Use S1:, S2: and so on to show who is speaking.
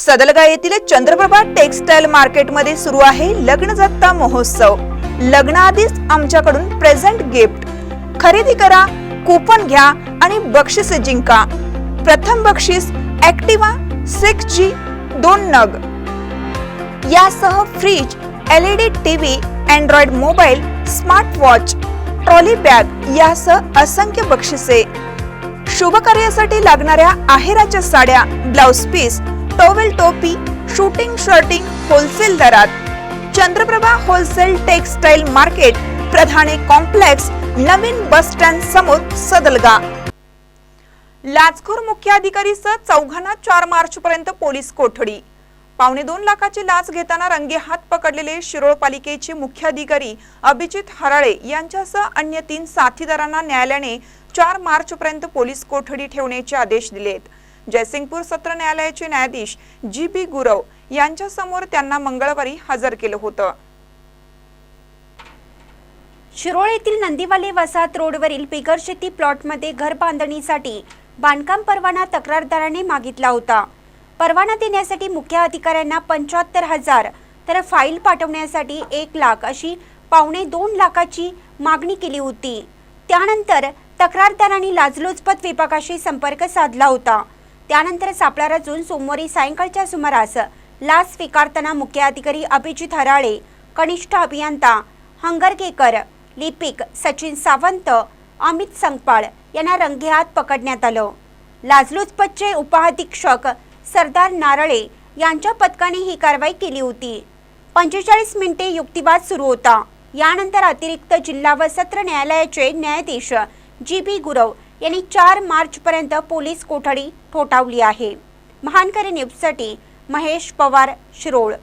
S1: सदलगा येथील चंद्रप्रभा टेक्सटाईल मार्केटमध्ये सुरू आहे लग्न जत्ता महोत्सव। लग्नाआधीच आमच्याकडून प्रेझेंट गिफ्ट खरेदी करा, कूपन घ्या आणि बक्षीस जिंका। प्रथम बक्षीस ऍक्टिवा 6G 2 नग, यासह fridge, LED TV, android mobile, smart watch, trolley bag यासह असंख्य बक्षिसे। शुभ कार्यासाठी लागणाऱ्या आहेराच्या साड्या, ब्लाउज पीस, टॉवेल, टोपी, शूटिंग शर्टिंग होलसेल दरात। Chandraprabha wholesale textile market, Pradhane complex, नवीन बस स्टँड समोर, सदलगा। लाचखोर मुख्याधिकारीसह चौघांना 4 मार्च पर्यंत पोलीस कोठडी। 2.25 लाखाची लाच घेताना रंगेहात पकडलेले शिरोळ पालिकेचे मुख्याधिकारी अभिजित हराळे यांच्यासह अन्य 3 साथीदारांना न्यायालयाने 4 मार्च पर्यंत पोलीस कोठडी ठेवण्याचे आदेश दिलेत। जयसिंगपूर सत्र न्यायालयाचे न्यायाधीश GB गुरव यांच्या समोर त्यांना मंगळवारी हजर केलं होतं।
S2: शिरोळ येथील नंदीवाले वसाहत रोडवरील बिगर शेती प्लॉटमध्ये घर बांधणीसाठी बांधकाम परवाना तक्रारदाराने मागितला होता। परवाना देण्यासाठी मुख्य अधिकाऱ्यांना 75,000 तर फाईल पाठवण्यासाठी 1 लाख अशी 2.25 लाखाची मागणी केली होती। त्यानंतर तक्रारदारांनी लाचलुचपत विभागाशी संपर्क साधला होता। त्यानंतर सापळा रचून सोमवारी सायंकाळच्या सुमारास लाच स्वीकारताना मुख्य अधिकारी अभिजित हराळे, कनिष्ठ अभियंता हंगरगेकर, लिपिक सचिन सावंत, अमित संगपाळ यांना रंगेहात पकडण्यात आलं। लाचलुचपतचे उपअधीक्षक सरदार नारळे यांच्या पथकाने ही कारवाई केली होती। 45 मिनिटे युक्तिवाद सुरू होता। यानंतर अतिरिक्त जिल्हा व सत्र न्यायालयाचे न्यायाधीश GB गुरव यांनी 4 मार्च पर्यंत पोलीस कोठडी ठोठावली आहे। महानकरी न्यूजसाठी महेश पवार, शिरोळ।